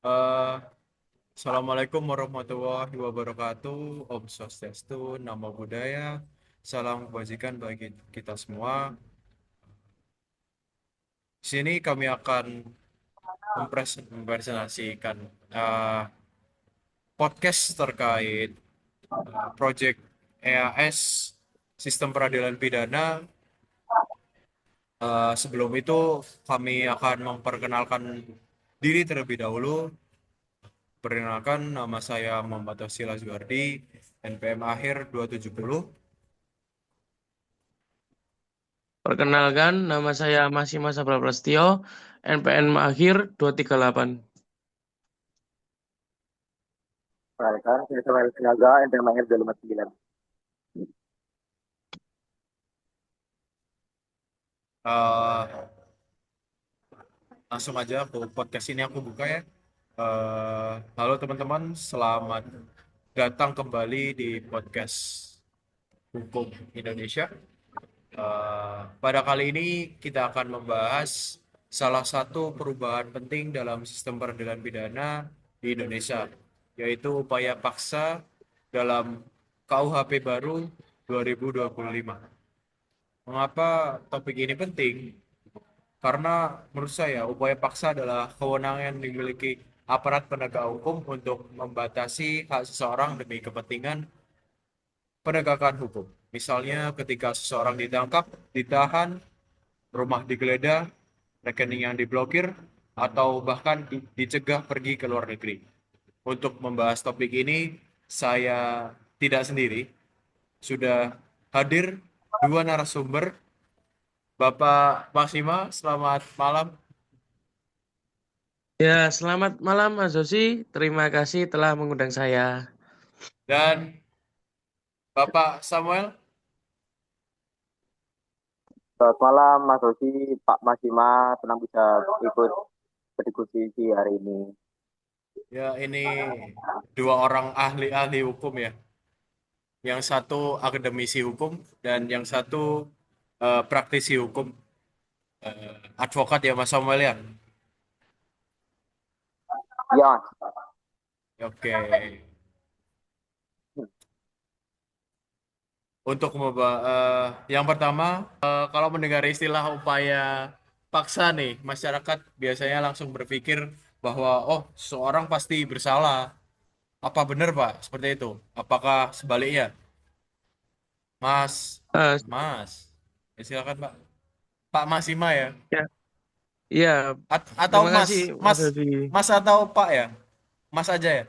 Eh, Assalamualaikum warahmatullahi wabarakatuh. Om Swastiastu, Namo Buddhaya. Salam kebajikan bagi kita semua. Di sini kami akan mempresentasikan eh, podcast terkait proyek EAS Sistem Peradilan Pidana. Sebelum itu kami akan memperkenalkan diri terlebih dahulu. Perkenalkan, nama saya Muhammad Tosil Azwardi, NPM akhir 270. Perkenalkan, nama saya Mas Sabra Prasetyo, NPN Mahir 238. Perkenalkan, saya Samuel Sinaga, NPM Mahir 259. Eh, Langsung aja aku podcast ini aku buka ya. Halo teman-teman, selamat datang kembali di podcast Hukum Indonesia. Pada kali ini kita akan membahas salah satu perubahan penting dalam sistem peradilan pidana di Indonesia, yaitu upaya paksa dalam KUHP baru 2025. Mengapa topik ini penting? Karena menurut saya upaya paksa adalah kewenangan yang dimiliki aparat penegak hukum untuk membatasi hak seseorang demi kepentingan penegakan hukum. Misalnya ketika seseorang ditangkap, ditahan, rumah digeledah, rekening yang diblokir, atau bahkan dicegah pergi ke luar negeri. Untuk membahas topik ini, saya tidak sendiri, sudah hadir dua narasumber. Bapak Maksima, selamat malam. Ya, selamat malam Mas Zosi. Terima kasih telah mengundang saya. Dan Bapak Samuel. Selamat malam, Mas Rosi, Pak Masima, senang bisa ikut berdiskusi di hari ini. Ya, ini dua orang ahli-ahli hukum ya. Yang satu akademisi hukum dan yang satu praktisi hukum, advokat ya Mas Samuel ya. Ya, Oke. Untuk yang pertama, kalau mendengar istilah upaya paksa nih, masyarakat biasanya langsung berpikir bahwa oh, seseorang pasti bersalah. Apa benar, Pak? Seperti itu? Apakah sebaliknya? Mas, Eh, Mas. Ya, silakan, Pak. Pak Masima ya. ya, ya, Atau terima Mas, kasih Mas Mas, Zosi. Mas atau Pak ya? Mas aja ya?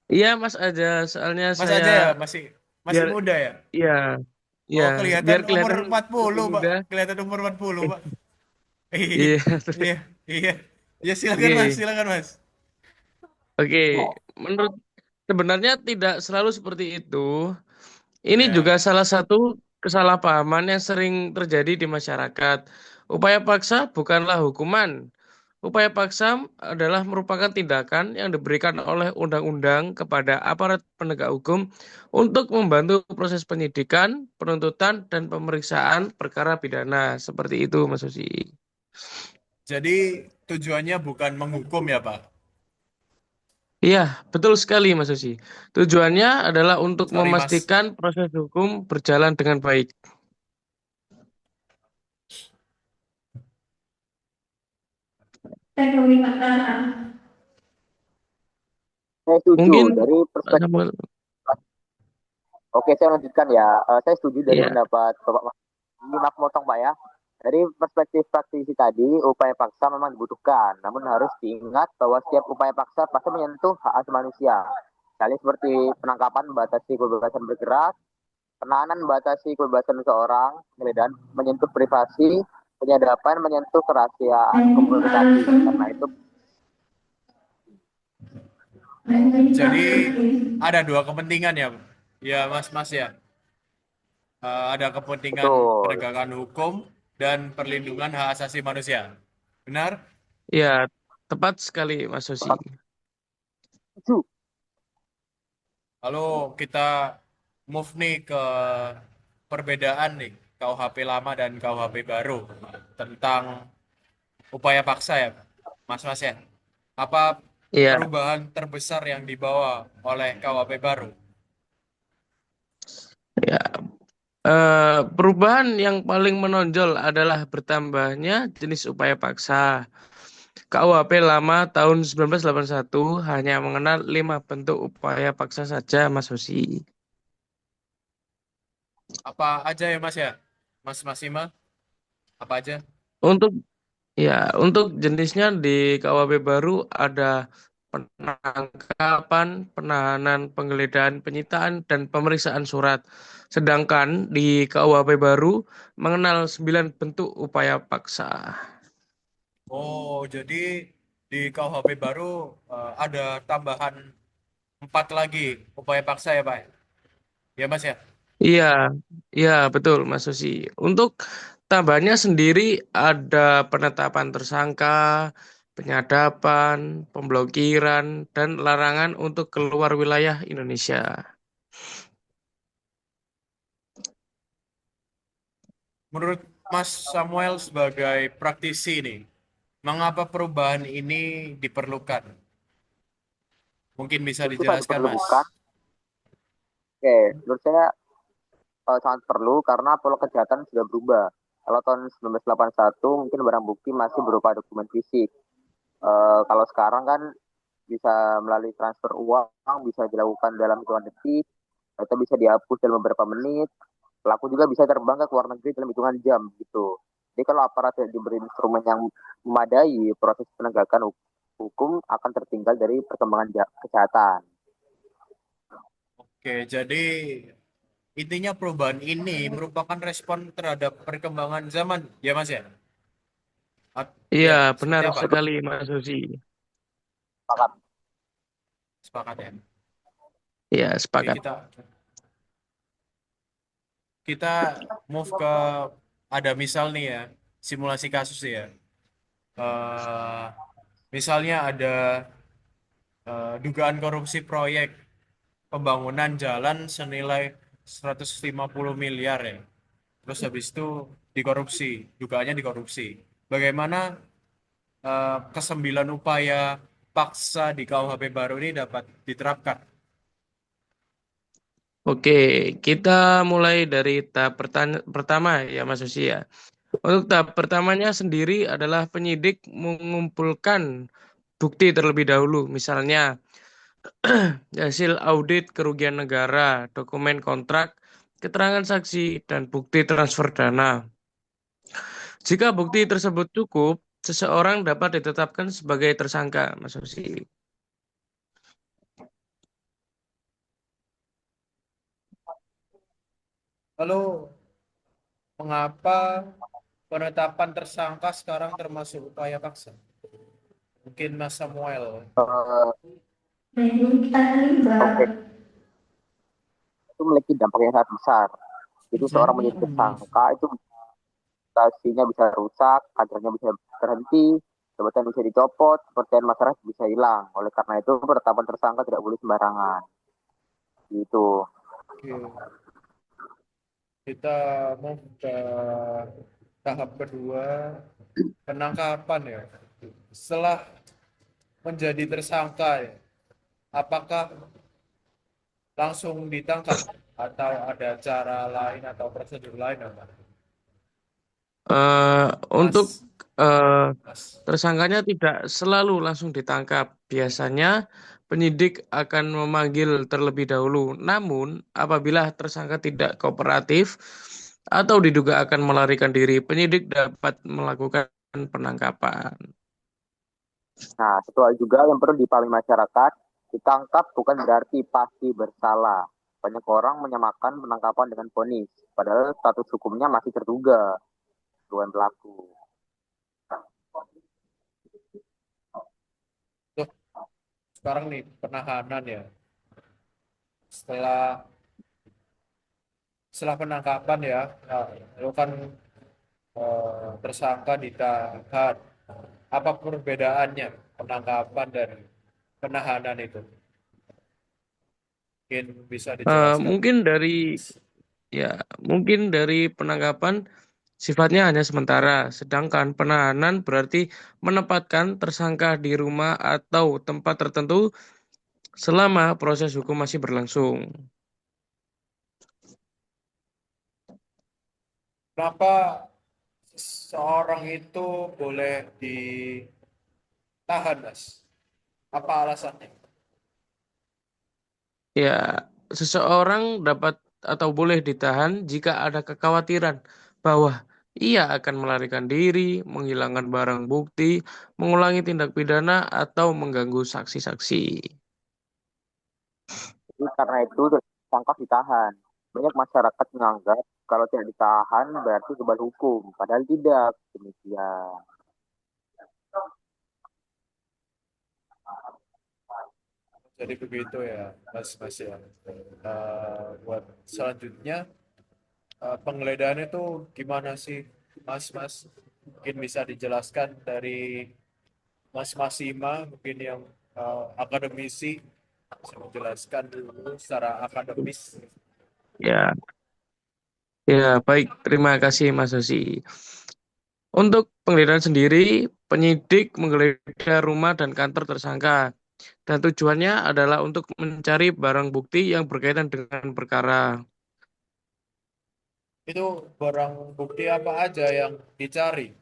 Iya Mas aja, soalnya Mas saya aja ya, masih masih biar, muda ya? ya, ya, Oh, kelihatan biar umur kelihatan 40 lebih Pak. muda. Kelihatan umur 40 Pak. Iya, Iya, iya, iya. Ya silakan Mas, oke, silakan Mas. oke. Menurut sebenarnya tidak selalu seperti itu. Ini juga Ya. salah satu kesalahpahaman yang sering terjadi di masyarakat. Upaya paksa bukanlah hukuman. Upaya paksa adalah merupakan tindakan yang diberikan oleh undang-undang kepada aparat penegak hukum untuk membantu proses penyidikan, penuntutan, dan pemeriksaan perkara pidana. Seperti itu, Mas Susi. Jadi tujuannya bukan menghukum ya Pak. Iya, betul sekali, Mas Susi. Tujuannya adalah untuk Sorry Mas. memastikan proses hukum berjalan dengan baik. teknologi makanan. Saya setuju Mungkin dari Pak perspektif. Samuel. Oke, saya lanjutkan ya. Saya setuju dari Iya. pendapat Bapak Mas. Ini maaf motong Pak ya. Dari perspektif praktisi tadi, upaya paksa memang dibutuhkan. Namun harus diingat bahwa setiap upaya paksa pasti menyentuh hak asasi manusia. Misalnya seperti penangkapan membatasi kebebasan bergerak, penahanan membatasi kebebasan seseorang, penggeledahan menyentuh privasi, penyadapan menyentuh kerahasiaan komunikasi. Karena itu Jadi ada dua kepentingan ya. Ya Mas ya. Ada kepentingan betul. penegakan hukum dan perlindungan hak asasi manusia. Benar? Iya, tepat sekali Mas Susi. Setuju. Lalu kita move nih ke perbedaan nih KUHP lama dan KUHP baru tentang upaya paksa ya, Mas ya. Apa Iya, perubahan terbesar yang dibawa oleh KUHP baru? ya. Perubahan yang paling menonjol adalah bertambahnya jenis upaya paksa. KUHP lama tahun 1981 hanya mengenal 5 bentuk upaya paksa saja, Mas Hosi. Apa aja ya Mas ya? Mas Masima, apa aja? Untuk untuk jenisnya di KUHP baru ada penangkapan, penahanan, penggeledahan, penyitaan, dan pemeriksaan surat. Sedangkan di KUHP baru mengenal 9 bentuk upaya paksa. Oh, jadi di KUHP baru ada tambahan 4 lagi upaya paksa ya Pak? Ya Mas ya? Iya, iya betul Mas Susi. Untuk tambahannya sendiri ada penetapan tersangka, penyadapan, pemblokiran, dan larangan untuk keluar wilayah Indonesia. Menurut Mas Samuel sebagai praktisi nih, mengapa perubahan ini diperlukan? Mungkin bisa Itu kan dijelaskan Mas. diperlukan. Oke, menurut saya sangat perlu karena pola kejahatan sudah berubah. Kalau tahun 1981 mungkin barang bukti masih berupa dokumen fisik. Kalau sekarang kan bisa melalui transfer uang, bisa dilakukan dalam hitungan detik, atau bisa dihapus dalam beberapa menit. Pelaku juga bisa terbang ke luar negeri dalam hitungan jam gitu. Jadi kalau aparat tidak diberi instrumen yang memadai, proses penegakan hukum akan tertinggal dari perkembangan kejahatan. Oke, jadi intinya perubahan ini merupakan respon terhadap perkembangan zaman, ya Mas ya? Iya, Ya, benar seperti apa? sekali Mas Susi. Sepakat. Sepakat ya. Iya, Oke, sepakat. kita kita move ke ada misal nih ya, simulasi kasus ya. Eh misalnya ada dugaan korupsi proyek pembangunan jalan senilai 150 miliar ya. Terus habis itu dikorupsi, dugaannya dikorupsi. Bagaimana kesembilan upaya paksa di KUHP baru ini dapat diterapkan? Oke, kita mulai dari tahap pertama ya Mas Susi ya. Untuk tahap pertamanya sendiri adalah penyidik mengumpulkan bukti terlebih dahulu, misalnya hasil audit kerugian negara, dokumen kontrak, keterangan saksi, dan bukti transfer dana. Jika bukti tersebut cukup, seseorang dapat ditetapkan sebagai tersangka, Mas Osi. Lalu mengapa penetapan tersangka sekarang termasuk upaya paksa? Mungkin Mas Samuel. Uh, Oke, itu memiliki dampak yang sangat besar. Itu seorang menjadi tersangka itu reputasinya bisa rusak, kadernya bisa terhenti, jabatan bisa dicopot, kepercayaan masyarakat bisa hilang. Oleh karena itu, penetapan tersangka tidak boleh sembarangan. Gitu. Oke, kita mau ke tahap kedua, penangkapan ya. Setelah menjadi tersangka, ya, apakah langsung ditangkap atau ada cara lain atau prosedur lain apa? Eh, untuk Mas, eh, Mas. tersangkanya tidak selalu langsung ditangkap. Biasanya penyidik akan memanggil terlebih dahulu. Namun, apabila tersangka tidak kooperatif atau diduga akan melarikan diri, penyidik dapat melakukan penangkapan. Nah, satu hal juga yang perlu dipahami masyarakat, ditangkap bukan berarti pasti bersalah. Banyak orang menyamakan penangkapan dengan vonis, padahal status hukumnya masih terduga, bukan pelaku. Tuh, sekarang nih penahanan ya. Setelah setelah penangkapan ya, nah, itu kan tersangka ditahan. Apa perbedaannya penangkapan dan penahanan itu? Mungkin bisa Eh, dijelaskan. mungkin dari ya, mungkin dari penangkapan sifatnya hanya sementara, sedangkan penahanan berarti menempatkan tersangka di rumah atau tempat tertentu selama proses hukum masih berlangsung. Kenapa seorang itu boleh ditahan, Mas? Apa alasannya? Ya, seseorang dapat atau boleh ditahan jika ada kekhawatiran bahwa ia akan melarikan diri, menghilangkan barang bukti, mengulangi tindak pidana, atau mengganggu saksi-saksi. Jadi karena itu tangkap ditahan. Banyak masyarakat menganggap kalau tidak ditahan berarti kebal hukum, padahal tidak demikian. Jadi begitu ya, Mas ya. Buat selanjutnya, penggeledahan itu gimana sih, Mas? Mungkin bisa dijelaskan dari Mas Ima, mungkin yang akademisi, bisa menjelaskan dulu secara akademis. Ya, ya baik. Terima kasih Mas Osi. Untuk penggeledahan sendiri, penyidik menggeledah rumah dan kantor tersangka. Dan tujuannya adalah untuk mencari barang bukti yang berkaitan dengan perkara. Itu barang bukti apa aja yang dicari?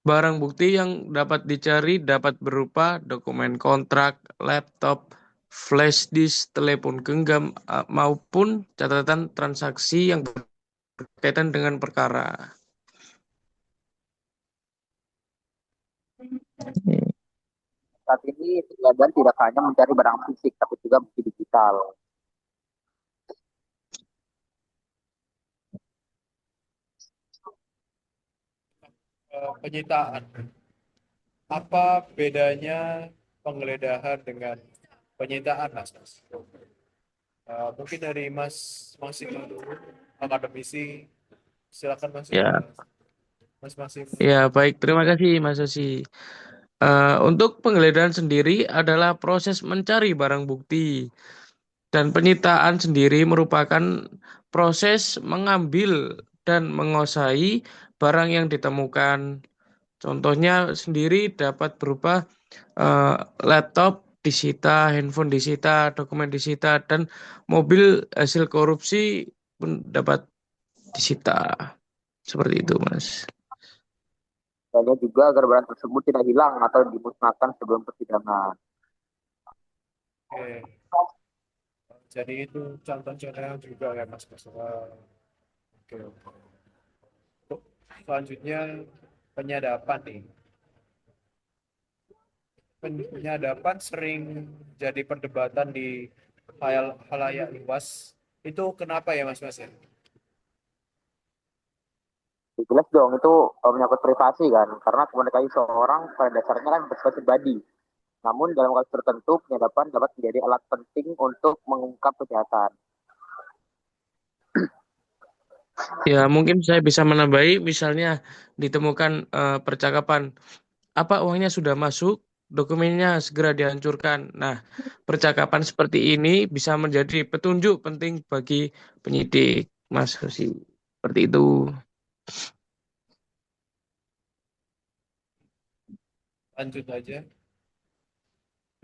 Barang bukti yang dapat dicari dapat berupa dokumen kontrak, laptop, flash disk, telepon genggam, maupun catatan transaksi yang berkaitan dengan perkara. Saat ini penggeledahan tidak hanya mencari barang fisik, tapi juga bukti digital. Penyitaan. Apa bedanya penggeledahan dengan penyitaan, Mas? Mungkin dari Mas Ima dulu, akademisi, silakan Mas Ima. Ya, Mas Ima. ya baik. Terima kasih Mas Osi. Untuk penggeledahan sendiri adalah proses mencari barang bukti. Dan penyitaan sendiri merupakan proses mengambil dan menguasai barang yang ditemukan. Contohnya sendiri dapat berupa eh, laptop disita, handphone disita, dokumen disita, dan mobil hasil korupsi pun dapat disita. Seperti itu, Mas. Dan juga agar barang tersebut tidak hilang atau dimusnahkan sebelum persidangan. Oke. Jadi itu contoh-contohnya juga ya Mas. Oke. Untuk selanjutnya penyadapan nih. Penyadapan sering jadi perdebatan di halayak luas. Itu kenapa ya Mas ya? Jelas dong, itu menyangkut privasi kan, karena komunikasi seorang pada dasarnya kan bersifat pribadi. Namun dalam kasus tertentu, penyadapan dapat menjadi alat penting untuk mengungkap kejahatan. Ya, mungkin saya bisa menambahi, misalnya ditemukan percakapan, apa uangnya sudah masuk, dokumennya segera dihancurkan. Nah, percakapan seperti ini bisa menjadi petunjuk penting bagi penyidik, Mas Husi. Seperti itu. Lanjut aja.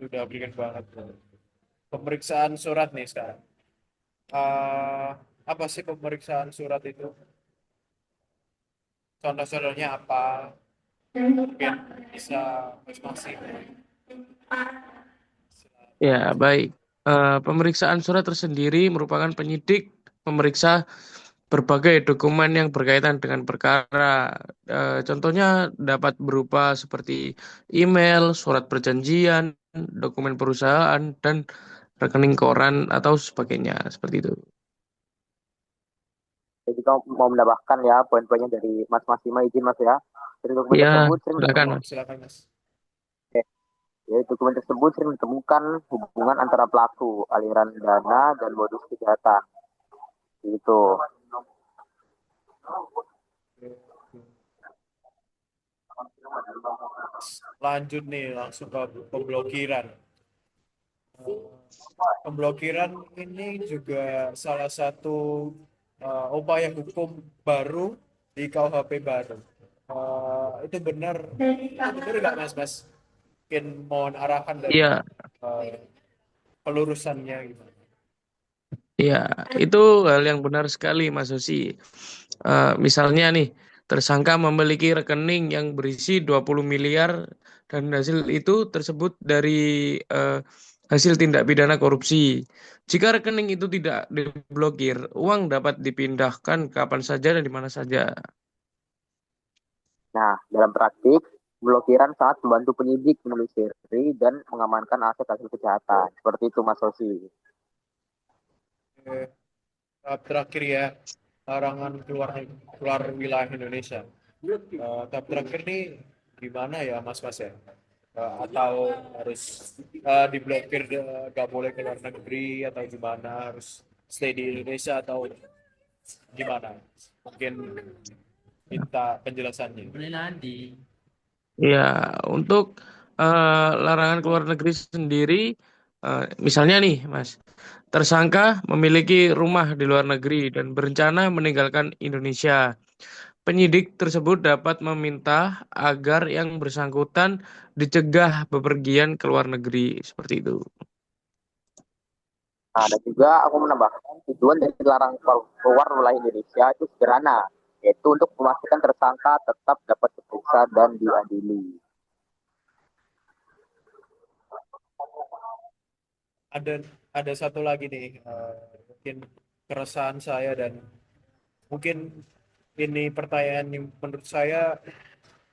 Udah berikan banget. Pemeriksaan surat nih sekarang. Eh, apa sih pemeriksaan surat itu? Contoh-contohnya apa? Mungkin bisa masing-masing. Ya, baik. Pemeriksaan surat tersendiri merupakan penyidik memeriksa berbagai dokumen yang berkaitan dengan perkara. Contohnya dapat berupa seperti email, surat perjanjian, dokumen perusahaan, dan rekening koran atau sebagainya. Seperti itu. Jadi kamu mau menambahkan ya poin-poinnya dari Mas Ima, izin Mas ya. Dari dokumen Ya, tersebut sering silakan, Mas. Silakan Mas. ya, dokumen tersebut sering ditemukan hubungan antara pelaku, aliran dana, dan modus kejahatan. Gitu. Lanjut nih langsung ke pemblokiran. Pemblokiran ini juga salah satu upaya hukum baru di KUHP baru. Itu benar nggak Mas? Mungkin mohon arahan dan Iya, eh, pelurusannya gitu. iya, itu hal yang benar sekali, Mas Susi. Misalnya nih, tersangka memiliki rekening yang berisi 20 miliar dan hasil itu tersebut dari eh, hasil tindak pidana korupsi. Jika rekening itu tidak diblokir, uang dapat dipindahkan kapan saja dan di mana saja. Nah, dalam praktik, pemblokiran sangat membantu penyidik menelusuri dan mengamankan aset hasil kejahatan. Seperti itu, Mas Sosi. Eh, Tahap terakhir ya, larangan keluar wilayah Indonesia. Tahap terakhir nih gimana ya Mas ya? Atau harus diblokir, nggak boleh ke luar negeri atau gimana, harus stay di Indonesia atau gimana? Mungkin minta penjelasannya. Ya, untuk larangan keluar negeri sendiri, misalnya nih, Mas, tersangka memiliki rumah di luar negeri dan berencana meninggalkan Indonesia. Penyidik tersebut dapat meminta agar yang bersangkutan dicegah bepergian ke luar negeri, seperti itu. Nah, dan juga aku menambahkan tujuan dari larangan keluar wilayah Indonesia itu sederhana, yaitu untuk memastikan tersangka tetap dapat diperiksa dan diadili. Ada ada satu lagi nih, mungkin keresahan saya dan mungkin ini pertanyaan yang menurut saya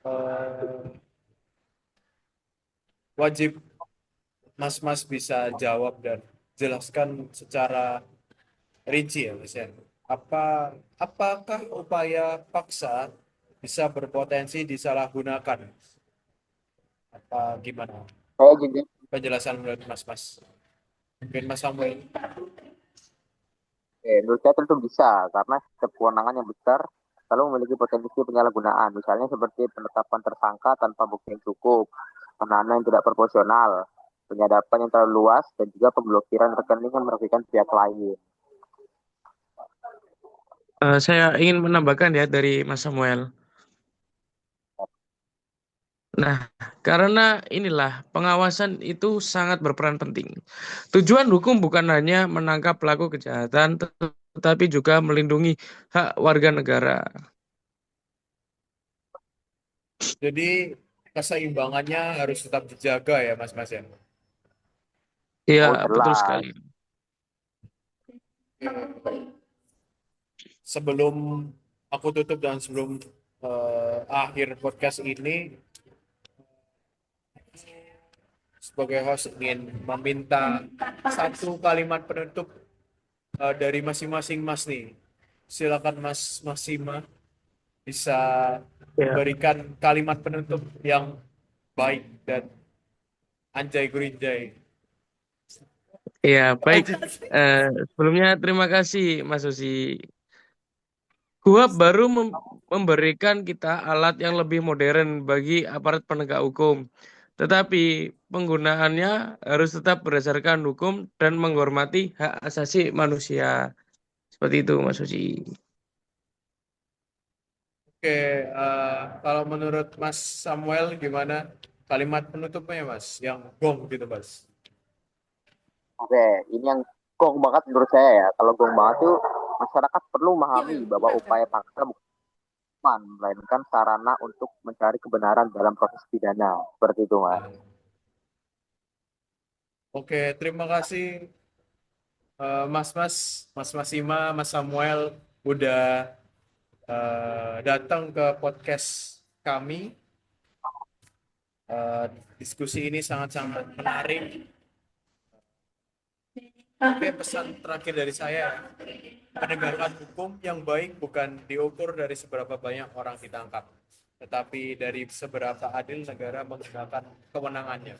eh, wajib Mas bisa jawab dan jelaskan secara rinci ya Mas ya. Apakah upaya paksa bisa berpotensi disalahgunakan? Apa gimana? Saya juga Penjelasan menurut Mas. Mungkin Mas Samuel. menurut saya tentu bisa, karena setiap kewenangan yang besar selalu memiliki potensi penyalahgunaan. Misalnya seperti penetapan tersangka tanpa bukti yang cukup, penahanan yang tidak proporsional, penyadapan yang terlalu luas, dan juga pemblokiran rekening yang merugikan pihak lain. Saya ingin menambahkan ya dari Mas Samuel. Nah, karena inilah pengawasan itu sangat berperan penting. Tujuan hukum bukan hanya menangkap pelaku kejahatan, tetapi juga melindungi hak warga negara. Jadi keseimbangannya harus tetap dijaga ya Mas ya. Ya, Oh, betul jelas. sekali. Sebelum aku tutup dan sebelum akhir podcast ini, sebagai host ingin meminta satu kalimat penutup dari masing-masing Mas nih. Silakan Mas Sima bisa Ya, memberikan kalimat penutup yang baik dan anjay gurinjay. ya baik. Eh, Sebelumnya terima kasih Mas Susi. Kuhap baru memberikan kita alat yang lebih modern bagi aparat penegak hukum. Tetapi penggunaannya harus tetap berdasarkan hukum dan menghormati hak asasi manusia. Seperti itu, Mas Suci. Oke, kalau menurut Mas Samuel gimana kalimat penutupnya Mas? Yang gong gitu Mas. Oke, ini yang gong banget menurut saya ya. Kalau gong banget tuh masyarakat perlu memahami bahwa upaya paksa bukan melainkan sarana untuk mencari kebenaran dalam proses pidana. Seperti itu, Mas. Oke, terima kasih Mas Ima, Mas Samuel udah datang ke podcast kami. Eh, Diskusi ini sangat-sangat menarik. Oke, pesan terakhir dari saya, penegakan hukum yang baik bukan diukur dari seberapa banyak orang ditangkap, tetapi dari seberapa adil negara menggunakan kewenangannya.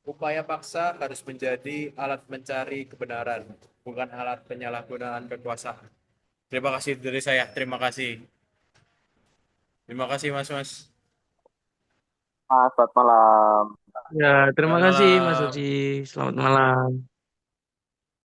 Upaya paksa harus menjadi alat mencari kebenaran, bukan alat penyalahgunaan kekuasaan. Terima kasih dari saya. Terima kasih. Terima kasih Mas. Mas, selamat malam. Ya, terima Selamat kasih Mas Suci. malam. Selamat malam.